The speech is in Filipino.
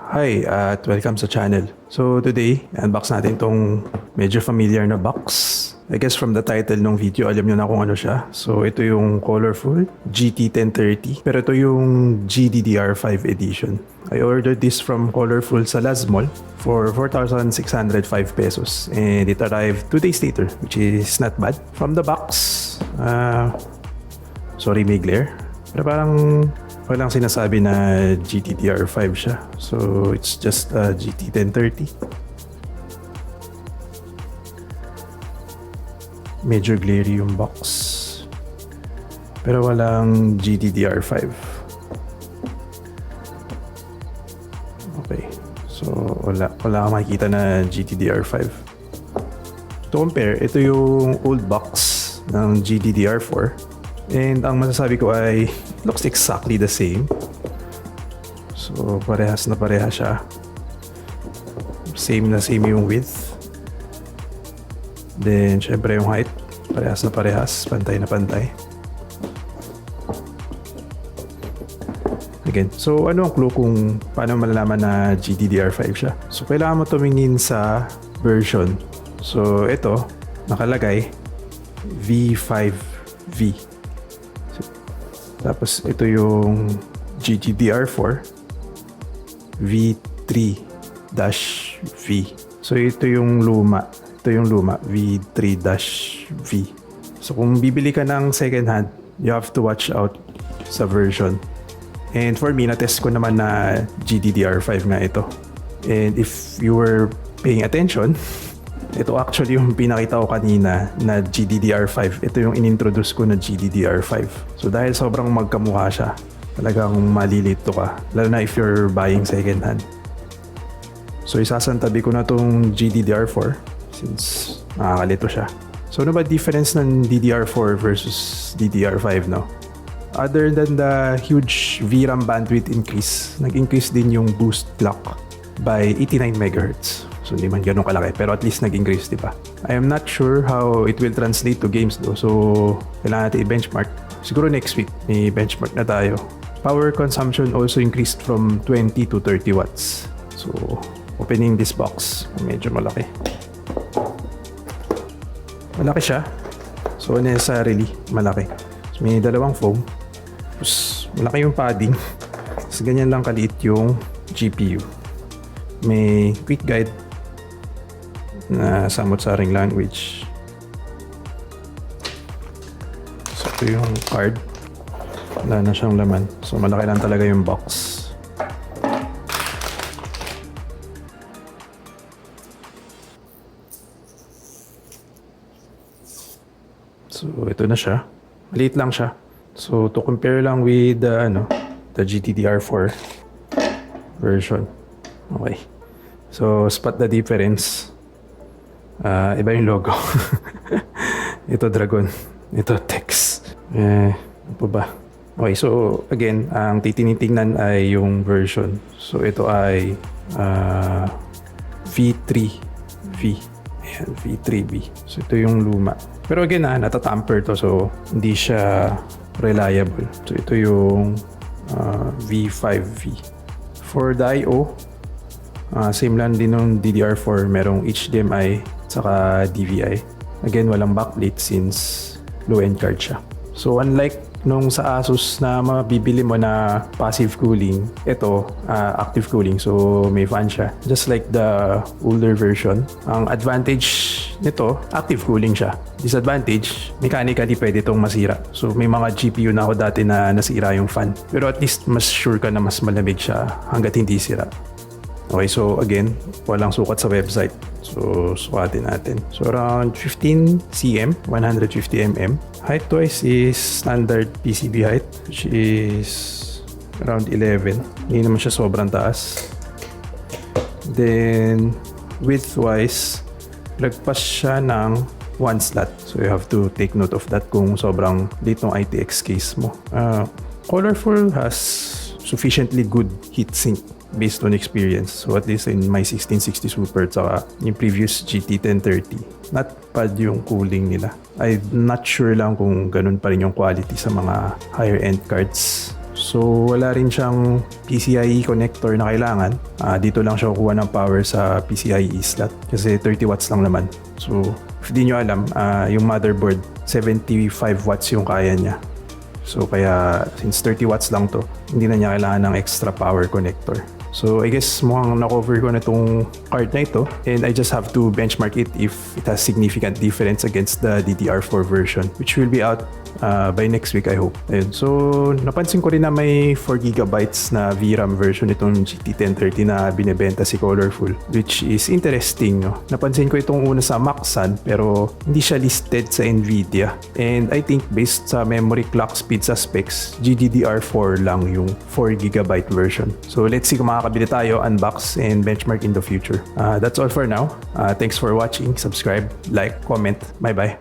Hi at welcome sa channel. So today, unbox natin tong medyo familiar na box. I guess from the title ng video, alam nyo na kung ano siya. So ito yung Colorful GT1030. Pero ito yung GDDR5 Edition. I ordered this from Colorful sa Mall for 4,605 pesos. And it arrived 2 days later, which is not bad. From the box, sorry may glare. Pero parang walang sinasabi na GDDR5 siya. So, it's just a GT1030. Medyo glary yung box. Pero walang GDDR5. Okay. So, wala kang makikita na GDDR5. To compare, ito yung old box ng GDDR4. And ang masasabi ko ay looks exactly the same. So parehas na parehas siya. Same na same yung width. Then syempre yung height, parehas na parehas, pantay na pantay. Again, so ano ang clue kung paano malalaman na GDDR5 siya? So kailangan mo tumingin sa version. So ito, nakalagay V5-V. Tapos ito yung GDDR4 V3-V. So ito yung luma. Ito yung luma V3-V. So kung bibili ka ng second hand, you have to watch out sa version. And for me, na-test ko naman na GDDR5 nga ito. And if you were paying attention, ito actually yung pinakita ko kanina na GDDR5. Ito yung inintroduce ko na GDDR5. So dahil sobrang magkamukha siya, talagang malilito ka. Lalo na if you're buying second hand. So isasantabi ko na tong GDDR4 since nakakalito siya. So ano ba difference ng DDR4 versus DDR5 no? Other than the huge VRAM bandwidth increase, nag-increase din yung boost clock by 89 MHz. So hindi man ganun kalaki, pero at least nag-increase, di ba? I am not sure how it will translate to games though. So kailangan natin i-benchmark. Siguro next week may benchmark na tayo. Power consumption also increased from 20 to 30 watts. So opening this box, medyo malaki. Malaki siya. So necessarily malaki. So, may dalawang foam. Tapos malaki yung padding. Tapos ganyan lang kaliit yung GPU. May quick guide na samot-saring language. So ito yung card. Wala na siyang laman. So malaki lang talaga yung box. So ito na siya. Maliit lang siya. So to compare lang with the GDDR4 version. Okay. So spot the difference. Iba yung logo. Ito dragon. Ito text. Ano ba? Okay, so again, ang titinitingnan ay yung version. So ito ay V3-V. Ayan, V3-V. So ito yung luma. Pero again, natatamper to. So hindi siya reliable. So ito yung V5-V. For the I/O, same lang din ng DDR4. Merong HDMI saka DVI. Again, walang backplate since low-end card siya. So unlike nung sa Asus na mabibili mo na passive cooling, ito active cooling. So may fan siya. Just like the older version. Ang advantage nito, active cooling siya. Disadvantage, mechanically pwede itong masira. So may mga GPU na ako dati na nasira yung fan. Pero at least mas sure ka na mas malamig siya hanggat hindi sira. Okay, so again, walang sukat sa website. So, sukatin natin. So, around 15 cm, 150 mm. Height-wise is standard PCB height, which is around 11. Hindi naman siya sobrang taas. Then, width-wise, lagpas siya ng 1 slot. So, you have to take note of that kung sobrang late ng ITX case mo. Colorful has sufficiently good heatsink based on experience. So at least in my 1660 Super saka yung previous GT1030, not bad yung cooling nila. I'm not sure lang kung ganun pa rin yung quality sa mga higher end cards. So wala rin siyang PCIe connector na kailangan. Dito lang siya kukuha ng power sa PCIe slot kasi 30 watts lang naman. So if di nyo alam, yung motherboard 75 watts yung kaya niya. So kaya since 30 watts lang to, hindi na niya kailangan ng extra power connector. So I guess mukhang na-cover ko na itong card na ito, and I just have to benchmark it if it has significant difference against the DDR4 version, which will be out by next week, I hope. Ayun. So napansin ko rin na may 4GB na VRAM version itong GT1030 na binebenta si Colorful, which is interesting. No? Napansin ko itong una sa Maxan pero hindi siya listed sa Nvidia, and I think based sa memory clock speed sa specs, GDDR4 lang yung 4GB version. So let's see kung makakabili tayo, unbox, and benchmark in the future. That's all for now. Thanks for watching. Subscribe, like, comment. Bye-bye.